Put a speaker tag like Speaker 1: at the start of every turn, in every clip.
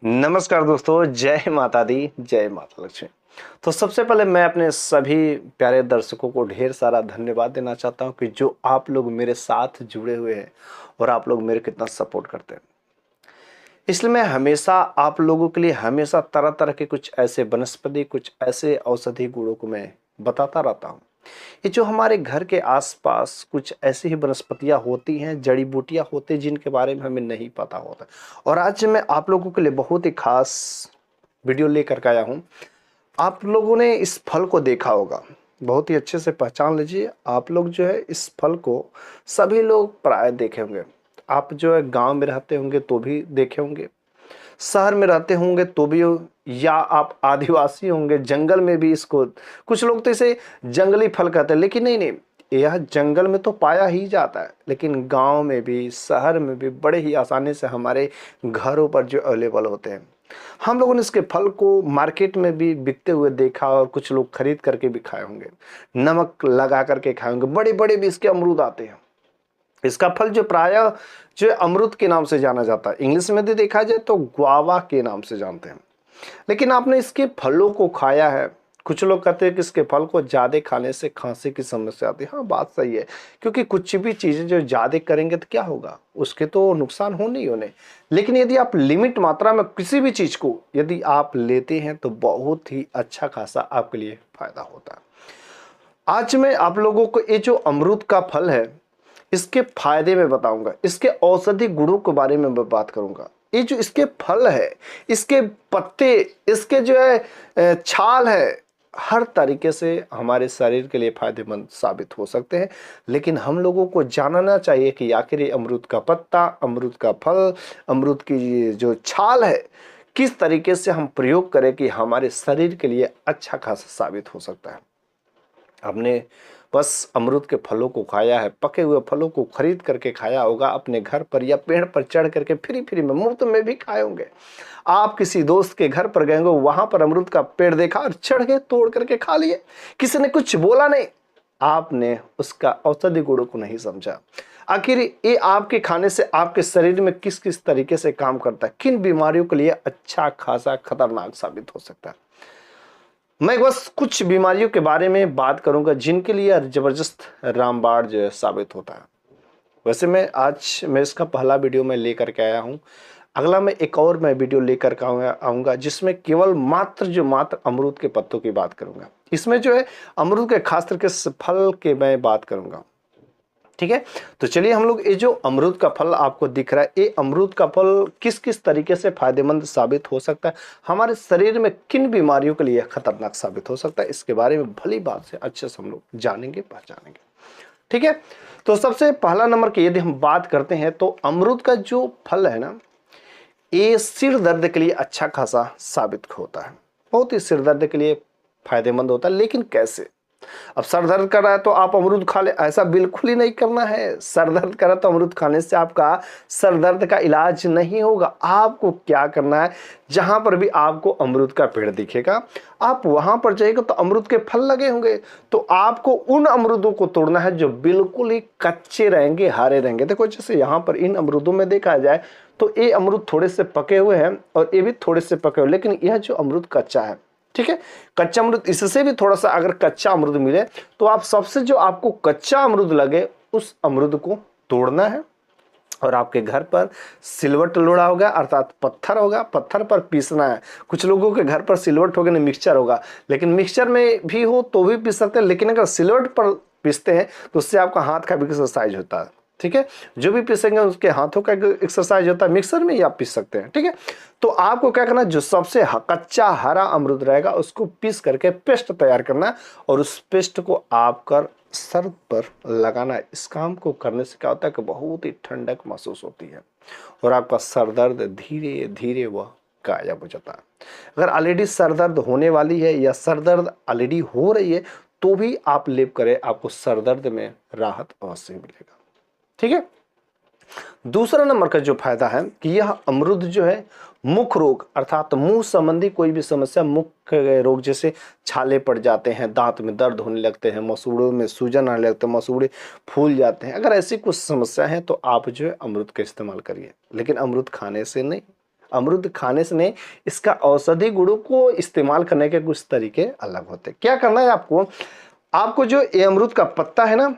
Speaker 1: नमस्कार दोस्तों, जय माता दी, जय माता लक्ष्मी। तो सबसे पहले मैं अपने सभी प्यारे दर्शकों को ढेर सारा धन्यवाद देना चाहता हूं कि जो आप लोग मेरे साथ जुड़े हुए हैं और आप लोग मेरे कितना सपोर्ट करते हैं। इसलिए मैं हमेशा आप लोगों के लिए हमेशा तरह तरह के कुछ ऐसे वनस्पति, कुछ ऐसे औषधि गुणों को मैं बताता रहता हूं। ये जो हमारे घर के आसपास कुछ ऐसी ही वनस्पतियां होती हैं, जड़ी बूटियां होती हैं जिनके बारे में हमें नहीं पता होता, और आज मैं आप लोगों के लिए बहुत ही खास वीडियो लेकर के आया हूं। आप लोगों ने इस फल को देखा होगा, बहुत ही अच्छे से पहचान लीजिए। आप लोग जो है इस फल को सभी लोग प्राय देखे होंगे। आप जो है गांव में रहते होंगे तो भी देखे होंगे, शहर में रहते होंगे तो भी, या आप आदिवासी होंगे जंगल में भी इसको, कुछ लोग तो इसे जंगली फल कहते हैं, लेकिन नहीं नहीं, यह जंगल में तो पाया ही जाता है, लेकिन गांव में भी शहर में भी बड़े ही आसानी से हमारे घरों पर जो अवेलेबल होते हैं। हम लोगों ने इसके फल को मार्केट में भी बिकते हुए देखा और कुछ लोग खरीद करके भी खाए होंगे, नमक लगा करके खाए होंगे। बड़े बड़े भी इसके अमरूद आते हैं। इसका फल जो प्रायः जो अमरूद के नाम से जाना जाता है, इंग्लिश में भी देखा जाए तो गुआवा के नाम से जानते हैं। लेकिन आपने इसके फलों को खाया है? कुछ लोग कहते हैं कि इसके फल को ज्यादा खाने से खांसी की समस्या आती है। हाँ, बात सही है, क्योंकि कुछ भी चीजें जो ज्यादा करेंगे तो क्या होगा, उसके तो नुकसान होने ही होने। लेकिन यदि आप लिमिट मात्रा में किसी भी चीज को यदि आप लेते हैं तो बहुत ही अच्छा खासा आपके लिए फायदा होता है। आज मैं आप लोगों को ये जो अमरूद का फल है, इसके फायदे में बताऊंगा, इसके औषधि गुणों के बारे में मैं बात करूंगा। ये जो इसके फल है, इसके पत्ते, इसके जो है छाल है, हर तरीके से हमारे शरीर के लिए फायदेमंद साबित हो सकते हैं। लेकिन हम लोगों को जानना चाहिए कि आखिर ये अमरूद का पत्ता, अमरूद का फल, अमरूद की जो छाल है, किस तरीके से हम प्रयोग करें कि हमारे शरीर के लिए अच्छा खासा साबित हो सकता है। हमने बस अमरूद के फलों को खाया है, पके हुए फलों को खरीद करके खाया होगा अपने घर पर, या पेड़ पर चढ़ करके फ्री फ्री में मुफ्त में भी खाए होंगे। आप किसी दोस्त के घर पर गए होंगे, वहां पर अमरूद का पेड़ देखा और चढ़ गए, तोड़ करके खा लिए, किसी ने कुछ बोला नहीं, आपने उसका औषधि गुणों को नहीं समझा। आखिर ये आपके खाने से आपके शरीर में किस किस तरीके से काम करता है, किन बीमारियों के लिए अच्छा खासा खतरनाक साबित हो सकता है। मैं बस कुछ बीमारियों के बारे में बात करूंगा जिनके लिए जबरदस्त रामबाण जो है साबित होता है। वैसे मैं इसका पहला वीडियो मैं लेकर के आया हूं। अगला मैं एक और वीडियो लेकर के आऊंगा जिसमें केवल मात्र अमरूद के पत्तों की बात करूंगा। इसमें जो है अमरूद के खास करके फल के मैं बात करूंगा, ठीक है। तो चलिए, हम लोग ये जो अमरूद का फल आपको दिख रहा है, ये अमरूद का फल किस किस तरीके से फायदेमंद साबित हो सकता है, हमारे शरीर में किन बीमारियों के लिए खतरनाक साबित हो सकता है, इसके बारे में भली बात से अच्छे से हम लोग जानेंगे, पहचानेंगे, ठीक है। तो सबसे पहला नंबर की यदि हम बात करते हैं तो अमरूद का जो फल है ना, ये सिर दर्द के लिए अच्छा खासा साबित होता है, बहुत ही सिर दर्द के लिए फायदेमंद होता है। लेकिन कैसे? अब सर दर्द कर रहा है तो आप अमरूद खा ले, ऐसा बिल्कुल ही नहीं करना है। सर दर्द कर रहा है तो अमरूद खाने से आपका सर दर्द का इलाज नहीं होगा। आपको क्या करना है, जहां पर भी आपको अमरूद का पेड़ दिखेगा, आप वहां पर जाइएगा तो अमरूद के फल लगे होंगे, तो आपको उन अमरूदों को तोड़ना है जो बिल्कुल ही कच्चे रहेंगे, हरे रहेंगे। देखो, जैसे यहाँ पर इन अमरूदों में देखा जाए तो ये अमरूद थोड़े से पके हुए हैं और ये भी थोड़े से पके हुए, लेकिन यह जो अमरूद कच्चा है, ठीक है। कच्चा अमरूद, इससे भी थोड़ा सा अगर कच्चा अमरूद मिले तो आप सबसे जो आपको कच्चा अमरूद लगे उस अमरूद को तोड़ना है, और आपके घर पर सिलवट लोढ़ा होगा, अर्थात पत्थर होगा, पत्थर पर पीसना है। कुछ लोगों के घर पर सिलवट होगा, नहीं मिक्सचर होगा, लेकिन मिक्सचर में भी हो तो भी पीस सकते हैं, लेकिन अगर सिलवट पर पीसते हैं तो उससे आपका हाथ का भी एक्सरसाइज होता है, ठीक है। जो भी पीसेंगे उसके हाथों का एक्सरसाइज होता है, मिक्सर में ही आप पीस सकते हैं, ठीक है। तो आपको क्या करना है, जो सबसे कच्चा हरा अमरूद रहेगा उसको पीस करके पेस्ट तैयार करना है, और उस पेस्ट को आप कर सर पर लगाना है। इस काम को करने से क्या होता है कि बहुत ही ठंडक महसूस होती है और आपका सर दर्द धीरे धीरे वह गायब हो जाता है। अगर ऑलरेडी सर दर्द होने वाली है या सर दर्द ऑलरेडी हो रही है तो भी आप लेप करें, आपको सर दर्द में राहत अवश्य मिलेगा, ठीक है। दूसरा नंबर का जो फायदा है कि यह अमरूद जो है मुख रोग, अर्थात मुंह संबंधी कोई भी समस्या, मुख के रोग जैसे छाले पड़ जाते हैं, दांत में दर्द होने लगते हैं, मसूड़ों में सूजन आने लगते हैं, मसूड़े फूल जाते हैं, अगर ऐसी कुछ समस्या है तो आप जो है अमरूद का इस्तेमाल करिए, लेकिन अमरूद खाने से नहीं, अमरूद खाने से नहीं, इसका औषधि गुणों को इस्तेमाल करने के कुछ तरीके अलग होते हैं। क्या करना है आपको, आपको जो ये अमरूद का पत्ता है ना,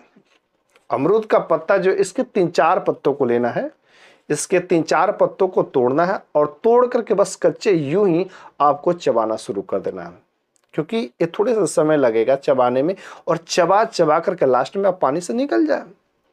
Speaker 1: अमरूद का पत्ता जो, इसके 3-4 पत्तों को लेना है, इसके 3-4 पत्तों को तोड़ना है और तोड़ करके बस कच्चे यूं ही आपको चबाना शुरू कर देना है, क्योंकि ये थोड़े सा समय लगेगा चबाने में, और चबा चबा करके लास्ट में आप पानी से निकल जाए,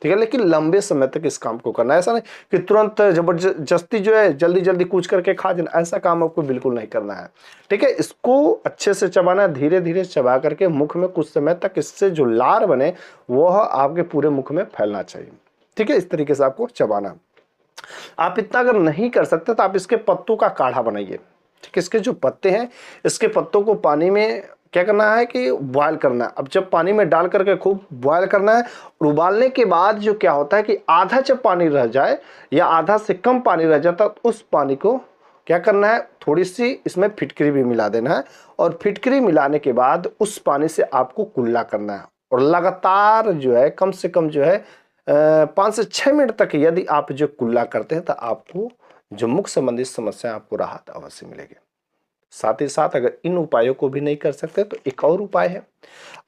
Speaker 1: ठीक है। लेकिन लंबे समय तक इस काम को करना है, ऐसा नहीं कि तुरंत जबरदस्ती जो है जल्दी जल्दी कूच करके खा जाना, ऐसा काम आपको बिल्कुल नहीं करना है, ठीक है। इसको अच्छे से चबाना है, धीरे धीरे चबा करके मुख में कुछ समय तक, इससे जो लार बने वह आपके पूरे मुख में फैलना चाहिए, ठीक है। इस तरीके से आपको चबाना। आप इतना अगर नहीं कर सकते तो आप इसके पत्तों का काढ़ा बनाइए, ठीक है। इसके जो पत्ते हैं, इसके पत्तों को पानी में क्या करना है कि बॉयल करना है। अब जब पानी में डाल करके खूब बॉयल करना है, और उबालने के बाद जो क्या होता है कि आधा जब पानी रह जाए या आधा से कम पानी रह जाता है, उस पानी को क्या करना है, थोड़ी सी इसमें फिटकरी भी मिला देना है, और फिटकरी मिलाने के बाद उस पानी से आपको कुल्ला करना है, और लगातार जो है कम से कम जो है 5 से 6 मिनट तक यदि आप जो कुल्ला करते हैं तो आपको जो मुख संबंधित समस्या, आपको राहत अवश्य मिलेगी। साथ ही साथ अगर इन उपायों को भी नहीं कर सकते तो एक और उपाय है,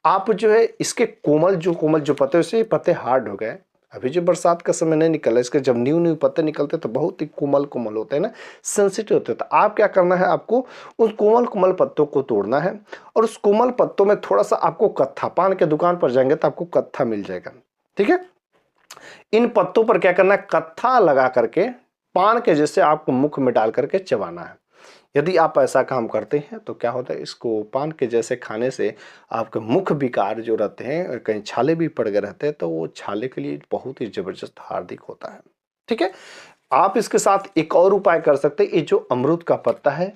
Speaker 1: आप जो है इसके कोमल जो पत्ते, से पत्ते हार्ड हो गए, अभी जो बरसात का समय नहीं निकला, इसके जब न्यू पत्ते निकलते तो बहुत ही कोमल होते हैं ना, सेंसिटिव होते हैं। तो आप क्या करना है, आपको उस कोमल पत्तों को तोड़ना है, और उस कोमल पत्तों में थोड़ा सा आपको कत्था, पान के दुकान पर जाएंगे तो आपको कत्था मिल जाएगा, ठीक है। इन पत्तों पर क्या करना है, कत्था लगा करके पान के जैसे आपको मुख में डाल करके चबाना है। यदि आप ऐसा काम करते हैं तो क्या होता है, इसको पान के जैसे खाने से आपके मुख विकार जो रहते हैं, कहीं छाले भी पड़ गए रहते हैं, तो वो छाले के लिए बहुत ही जबरदस्त हार्दिक होता है, ठीक है। आप इसके साथ एक और उपाय कर सकते हैं, ये जो अमरूद का पत्ता है,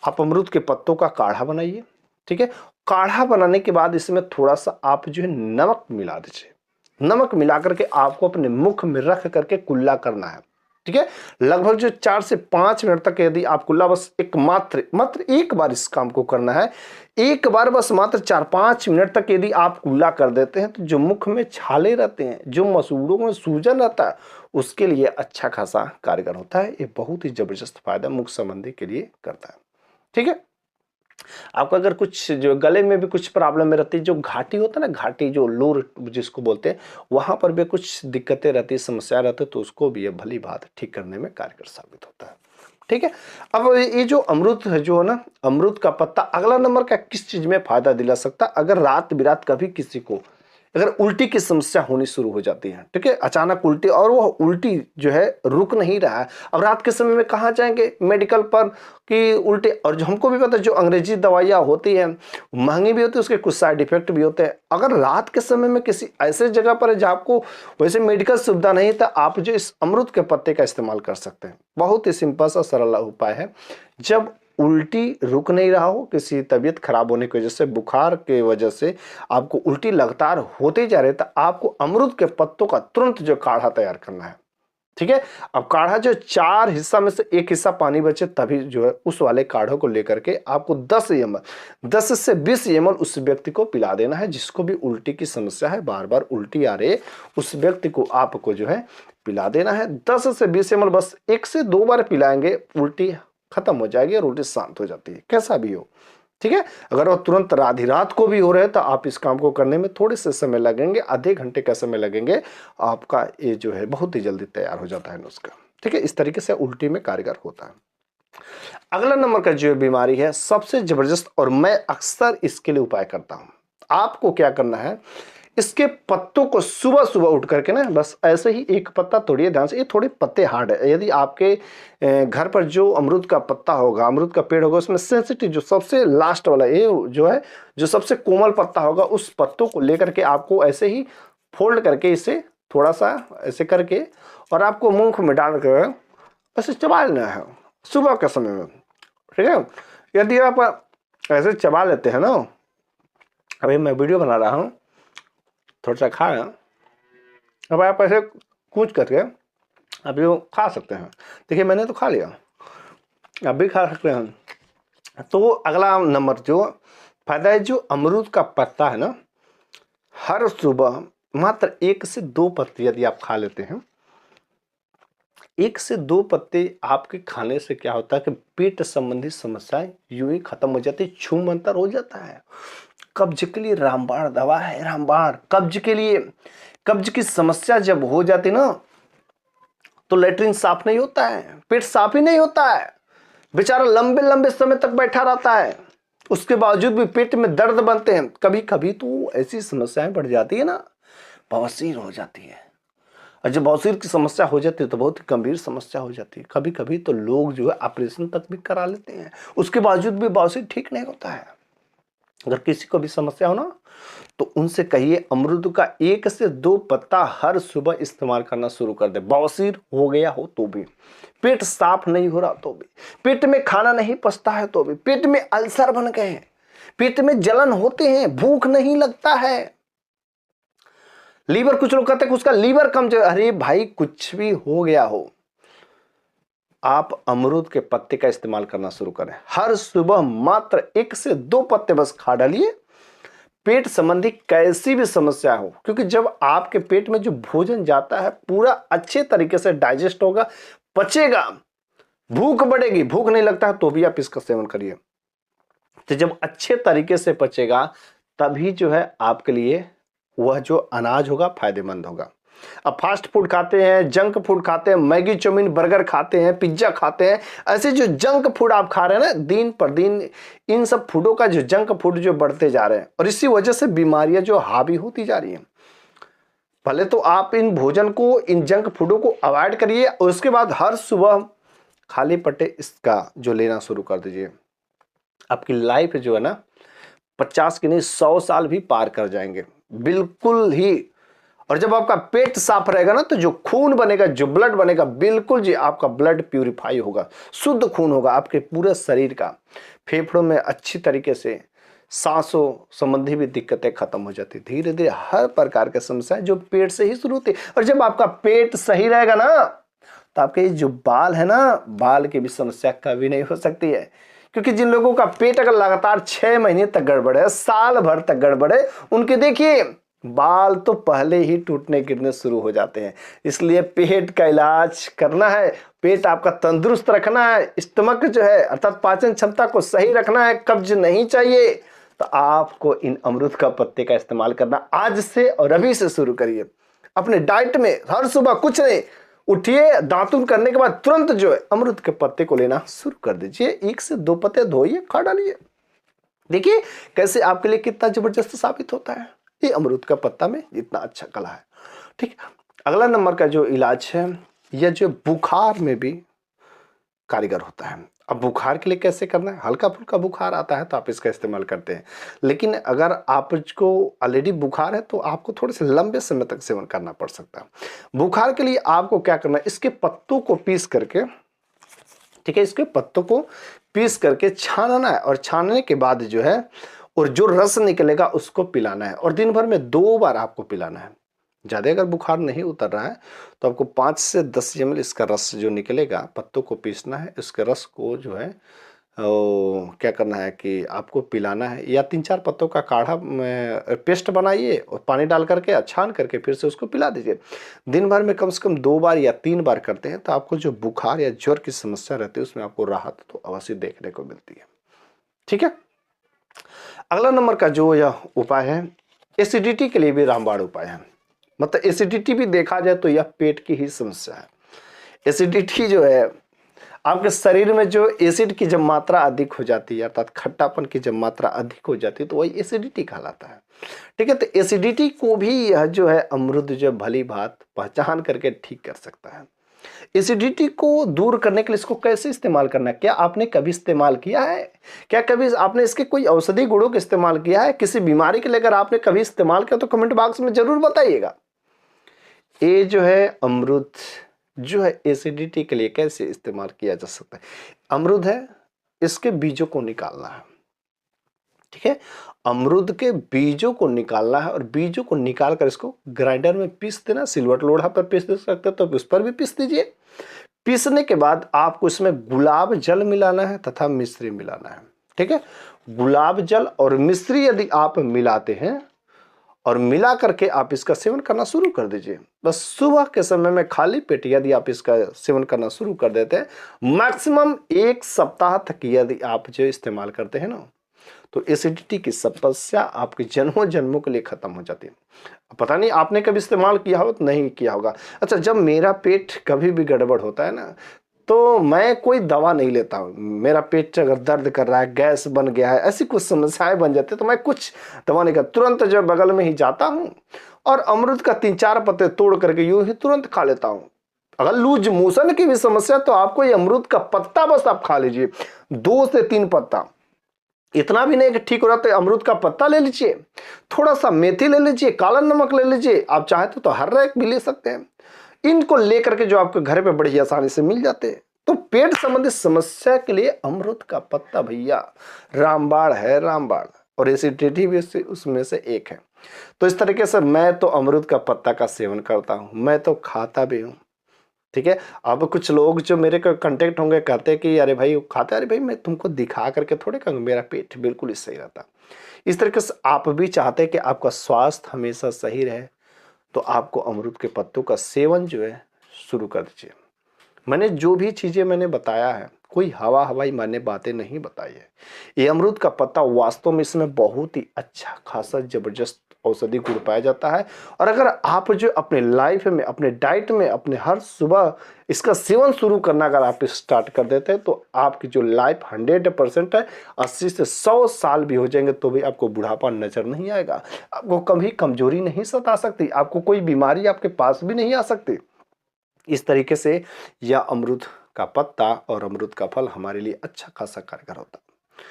Speaker 1: आप अमरूद के पत्तों का काढ़ा बनाइए, ठीक है। काढ़ा बनाने के बाद इसमें थोड़ा सा आप जो है नमक मिला दीजिए, नमक मिला करके आपको अपने मुख में रख करके कुल्ला करना है, ठीक है। लगभग जो 4 से 5 मिनट तक यदि आप कुल्ला, बस एक मात्र एक बार इस काम को करना है, एक बार बस मात्र 4-5 मिनट तक यदि आप कुल्ला कर देते हैं, तो जो मुख में छाले रहते हैं, जो मसूड़ों में सूजन रहता है, उसके लिए अच्छा खासा कारगर होता है। ये बहुत ही जबरदस्त फायदा मुख संबंधी के लिए करता है, ठीक है। आपको अगर कुछ जो गले में भी कुछ प्रॉब्लम में रहती है, जो घाटी होता है ना, घाटी जो लोर जिसको बोलते हैं, वहां पर भी कुछ दिक्कतें रहती है, समस्या रहती है, तो उसको भी ये भली बात ठीक करने में कारगर साबित होता है, ठीक है। अब ये जो अमरूद है, जो है ना, अमरूद का पत्ता अगला नंबर का किस चीज में फायदा दिला सकता है, अगर रात बिरात कभी किसी को अगर उल्टी की समस्या होनी शुरू हो जाती है, ठीक है, अचानक उल्टी, और वो उल्टी जो है रुक नहीं रहा है, अब रात के समय में कहाँ जाएंगे मेडिकल पर कि उल्टे, और जो हमको भी पता है जो अंग्रेजी दवाइयाँ होती हैं महंगी भी होती है, उसके कुछ साइड इफेक्ट भी होते हैं। अगर रात के समय में किसी ऐसे जगह पर है जहाँ आपको वैसे मेडिकल सुविधा नहीं, तो आप जो इस अमरूद के पत्ते का इस्तेमाल कर सकते हैं। बहुत ही सिंपल सा सरल उपाय है। जब उल्टी रुक नहीं रहा हो, किसी तबीयत खराब होने की वजह से, बुखार के वजह से आपको उल्टी लगातार होते जा रहे, तो आपको अमरूद के पत्तों का तुरंत जो काढ़ा तैयार करना है, ठीक है। अब काढ़ा जो 4 हिस्सा में से 1 हिस्सा पानी बचे, तभी जो है उस वाले काढ़े को लेकर के आपको 10 से 20 ml उस व्यक्ति को पिला देना है, जिसको भी उल्टी की समस्या है, बार बार उल्टी आ रही है, उस व्यक्ति को आपको जो है पिला देना है। 10 से 20 ml बस 1 से 2 बार पिलाएंगे, उल्टी खत्म हो जाएगी और उल्टी शांत हो जाती है, कैसा भी हो, ठीक है। अगर वो तुरंत आधी रात को भी हो रहे हैं तो आप इस काम को करने में थोड़े से समय लगेंगे, आधे घंटे का समय लगेंगे, आपका ये जो है बहुत ही जल्दी तैयार हो जाता है नुस्खा, ठीक है। इस तरीके से उल्टी में कारगर होता है। अगला नंबर का जो बीमारी है सबसे जबरदस्त, और मैं अक्सर इसके लिए उपाय करता हूं। आपको क्या करना है, इसके पत्तों को सुबह सुबह उठ करके ना, बस ऐसे ही एक पत्ता तोड़िए ध्यान से, ये थोड़े पत्ते हार्ड है, यदि आपके घर पर जो अमरूद का पत्ता होगा, अमरूद का पेड़ होगा, उसमें सेंसिटिव जो सबसे लास्ट वाला ये जो है, जो सबसे कोमल पत्ता होगा, उस पत्तों को लेकर के आपको ऐसे ही फोल्ड करके इसे थोड़ा सा ऐसे करके, और आपको मुंह में डाल कर ऐसे चबा लेना है सुबह के समय में, ठीक है। यदि आप ऐसे चबा लेते हैं ना, अभी मैं वीडियो बना रहा हूँ, थोड़ा सा खा, अब आप ऐसे कूच करके आप जो खा सकते हैं, देखिए मैंने तो खा लिया, आप भी खा सकते हैं। तो अगला नंबर जो फायदा है, जो अमरूद का पत्ता है ना, हर सुबह मात्र 1 से 2 पत्ते यदि आप खा लेते हैं, 1 से 2 पत्ते आपके खाने से क्या होता है कि पेट संबंधी समस्याएं यूं ही खत्म हो जाती, छूमंतर हो जाता है। कब्ज के लिए रामबाण दवा है, रामबाण। कब्ज के लिए, कब्ज की समस्या जब हो जाती ना तो लेटरिन साफ नहीं होता है, पेट साफ ही नहीं होता है, बेचारा लंबे लंबे समय तक बैठा रहता है, उसके बावजूद भी पेट में दर्द बनते हैं। कभी कभी तो ऐसी समस्याएं बढ़ जाती है ना, बवासीर हो जाती है। और जब बवासीर की समस्या हो जाती है तो बहुत गंभीर समस्या हो जाती है। कभी कभी तो लोग जो है ऑपरेशन तक भी करा लेते हैं, उसके बावजूद भी बवासीर ठीक नहीं होता है। अगर किसी को भी समस्या हो ना तो उनसे कहिए अमरूद का 1 से 2 पत्ता हर सुबह इस्तेमाल करना शुरू कर दे। बवासीर हो गया हो तो भी, पेट साफ नहीं हो रहा तो भी, पेट में खाना नहीं पचता है तो भी, पेट में अल्सर बन गए हैं, पेट में जलन होते हैं, भूख नहीं लगता है, लीवर, कुछ लोग कहते हैं कि उसका लीवर कमजोर। अरे भाई कुछ भी हो गया हो, आप अमरूद के पत्ते का इस्तेमाल करना शुरू करें। हर सुबह मात्र 1 से 2 पत्ते बस खा डालिए। पेट संबंधी कैसी भी समस्या हो, क्योंकि जब आपके पेट में जो भोजन जाता है पूरा अच्छे तरीके से डाइजेस्ट होगा, पचेगा, भूख बढ़ेगी, भूख नहीं लगता है तो भी आप इसका सेवन करिए। तो जब अच्छे तरीके से पचेगा तभी जो है आपके लिए वह जो अनाज होगा फायदेमंद होगा। अब फास्ट फूड खाते हैं, जंक फूड खाते हैं, मैगी चाउमीन बर्गर खाते हैं, पिज्जा खाते हैं, ऐसे जो जंक फूड आप खा रहे हैं ना दिन पर दिन, इन सब फूडों का जो जंक फूड जो बढ़ते जा रहे हैं और इसी वजह से बीमारियां जो हावी होती जा रही हैं। पहले तो आप इन भोजन को, इन जंक फूडों को अवॉइड करिए और उसके बाद हर सुबह खाली पट्टे इसका जो लेना शुरू कर दीजिए। आपकी लाइफ जो है ना 50 की नहीं 100 साल भी पार कर जाएंगे बिल्कुल ही। और जब आपका पेट साफ रहेगा ना तो जो खून बनेगा, जो ब्लड बनेगा, बिल्कुल जी आपका ब्लड प्यूरिफाई होगा, शुद्ध खून होगा आपके पूरे शरीर का। फेफड़ों में अच्छी तरीके से सांसों संबंधी भी दिक्कतें खत्म हो जाती, धीरे धीरे हर प्रकार की समस्या जो पेट से ही शुरू होती। और जब आपका पेट सही रहेगा ना तो आपके जो बाल है ना, बाल की भी समस्या कभी नहीं हो सकती है। क्योंकि जिन लोगों का पेट अगर लगातार 6 महीने तक गड़बड़ है, साल भर तक गड़बड़ है, उनके देखिए बाल तो पहले ही टूटने गिरने शुरू हो जाते हैं। इसलिए पेट का इलाज करना है, पेट आपका तंदुरुस्त रखना है, स्टमक जो है अर्थात पाचन क्षमता को सही रखना है, कब्ज नहीं चाहिए, तो आपको इन अमरूद का पत्ते का इस्तेमाल करना आज से और अभी से शुरू करिए। अपने डाइट में हर सुबह कुछ नहीं, उठिए, दातुन करने के बाद तुरंत जो है अमरूद के पत्ते को लेना शुरू कर दीजिए। 1 से 2 पत्ते धोइए, खा डालिए, देखिए कैसे आपके लिए कितना जबरदस्त साबित होता है ये अमरूद का पत्ता में इतना अच्छा कला है। ठीक है, अगला नंबर का जो इलाज है यह जो बुखार में भी कारीगर होता है। अब बुखार के लिए कैसे करना है, हल्का फुल्का बुखार आता है तो आप इसका इस्तेमाल करते हैं, लेकिन अगर आपको ऑलरेडी बुखार है तो आपको थोड़े से लंबे समय तक सेवन करना पड़ सकता है। बुखार के लिए आपको क्या करना है, इसके पत्तों को पीस करके, ठीक है, इसके पत्तों को पीस करके छानना है और छानने के बाद जो है और जो रस निकलेगा उसको पिलाना है और दिन भर में 2 बार आपको पिलाना है। ज़्यादा अगर बुखार नहीं उतर रहा है तो आपको 5 से 10 ml इसका रस जो निकलेगा, पत्तों को पीसना है, इसके रस को जो है क्या करना है कि आपको पिलाना है, या 3-4 पत्तों का काढ़ा पेस्ट बनाइए और पानी डाल करके छान करके फिर से उसको पिला दीजिए। दिन भर में कम से कम 2 बार या 3 बार करते हैं तो आपको जो बुखार या ज्वर की समस्या रहती है उसमें आपको राहत तो अवश्य देखने को मिलती है। ठीक है, अगला नंबर का जो यह उपाय है, एसिडिटी के लिए भी रामबाण उपाय है। मतलब एसिडिटी भी देखा जाए तो यह पेट की ही समस्या है। एसिडिटी जो है आपके शरीर में जो एसिड की जब मात्रा अधिक हो जाती है अर्थात खट्टापन की जब मात्रा अधिक हो जाती है तो वही एसिडिटी कहलाता है। ठीक है, तो एसिडिटी को भी यह जो है अमरूद जो भली भांति पहचान करके ठीक कर सकता है। एसिडिटी को दूर करने के लिए इसको कैसे इस्तेमाल करना है, क्या आपने कभी इस्तेमाल किया है, क्या कभी आपने इसके कोई औषधि गुणों का इस्तेमाल किया है, किसी बीमारी के लिए अगर आपने कभी इस्तेमाल किया तो कमेंट बॉक्स में जरूर बताइएगा। ये जो है अमरूद जो है एसिडिटी के लिए कैसे इस्तेमाल किया जा सकता है। अमरूद है, इसके बीजों को निकालना है। ठीक है, अमरूद के बीजों को निकालना है और बीजों को निकाल कर इसको ग्राइंडर में पीस देना। सिलवट लोढ़ा पर पीस दे सकते तो उस पर भी पीस दीजिए। पीसने के बाद आपको इसमें गुलाब जल मिलाना है तथा मिश्री मिलाना है। ठीक है, गुलाब जल और मिश्री यदि आप मिलाते हैं और मिला करके आप इसका सेवन करना शुरू कर दीजिए। बस सुबह के समय में खाली पेट यदि आप इसका सेवन करना शुरू कर देते हैं, मैक्सिमम 1 सप्ताह तक यदि आप जो इस्तेमाल करते हैं ना, तो एसिडिटी की समस्या आपके जन्मों जन्मों के लिए खत्म हो जाती है। पता नहीं आपने कभी इस्तेमाल किया हो तो नहीं किया होगा। अच्छा, जब मेरा पेट कभी भी गड़बड़ होता है ना, तो मैं कोई दवा नहीं लेता हूँ। मेरा पेट अगर दर्द कर रहा है, गैस बन गया है, ऐसी कुछ समस्याएं बन जाती है, तो मैं कुछ दवा नहीं करता, तुरंत जो बगल में ही जाता हूँ और अमरूद का 3-4 पत्ते तोड़ करके यूं ही तुरंत खा लेता हूँ। अगर लूज मोशन की भी समस्या, तो आपको ये अमरूद का पत्ता बस आप खा लीजिए, 2 से 3 पत्ता, इतना भी नहीं कि ठीक हो रहा तो अमरूद का पत्ता ले लीजिए, थोड़ा सा मेथी ले लीजिए, काला नमक ले लीजिए, आप चाहते तो हर एक भी ले सकते हैं। इनको लेकर के जो आपके घर पे बड़ी आसानी से मिल जाते हैं। तो पेट संबंधित समस्या के लिए अमरूद का पत्ता भैया रामबाण है, रामबाण। और एसिडिटी भी उसमें से एक है। तो इस तरीके से मैं तो अमरूद का पत्ता का सेवन करता हूँ, मैं तो खाता भी हूँ। ठीक है। अब कुछ लोग जो मेरे को कांटेक्ट होंगे कहते हैं कि अरे भाई वो खाता, अरे भाई मैं तुमको दिखा करके थोड़े कहूँगा, मेरा पेट बिल्कुल ही सही रहता। इस तरीके से आप भी चाहते हैं कि आपका स्वास्थ्य हमेशा सही रहे, तो आपको अमरूद के पत्तों का सेवन जो है शुरू कर दीजिए। मैंने जो भी चीज़ें मैंने बताया है, कोई हवाई मैंने बातें नहीं बताई है। ये अमरूद का पत्ता वास्तव में इसमें बहुत ही अच्छा खासा जबरदस्त औषधि गुण पाया जाता है। और अगर आप जो अपने लाइफ में, अपने डाइट में, अपने हर सुबह इसका सेवन शुरू करना अगर आप स्टार्ट कर देते हैं, तो आपकी जो लाइफ 100% है, 80 से 100 साल भी हो जाएंगे तो भी आपको बुढ़ापा नजर नहीं आएगा, आपको कभी कमजोरी नहीं सता सकती, आपको कोई बीमारी आपके पास भी नहीं आ सकती। इस तरीके से यह अमरूद का पत्ता और अमरूद का फल हमारे लिए अच्छा खासा कारगर होता है।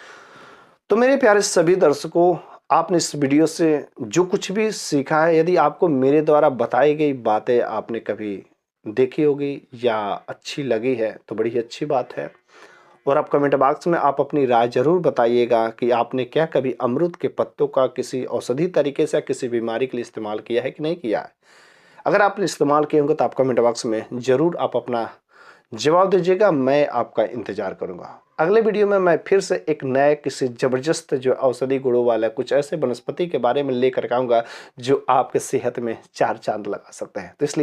Speaker 1: तो मेरे प्यारे सभी दर्शकों, आपने इस वीडियो से जो कुछ भी सीखा है, यदि आपको मेरे द्वारा बताई गई बातें आपने कभी देखी होगी या अच्छी लगी है, तो बड़ी ही अच्छी बात है। और आप कमेंट बॉक्स में आप अपनी राय जरूर बताइएगा कि आपने क्या कभी अमरूद के पत्तों का किसी औषधि तरीके से किसी बीमारी के लिए इस्तेमाल किया है कि नहीं किया है। अगर आपने इस्तेमाल किए होंगे तो आप कमेंट बॉक्स में ज़रूर आप अपना जवाब दीजिएगा, मैं आपका इंतज़ार करूंगा। अगले वीडियो में मैं फिर से एक नए किसी ज़बरदस्त जो औषधि गुणों वाला कुछ ऐसे वनस्पति के बारे में लेकर आऊँगा जो आपके सेहत में 4 चांद लगा सकते हैं। तो इसलिए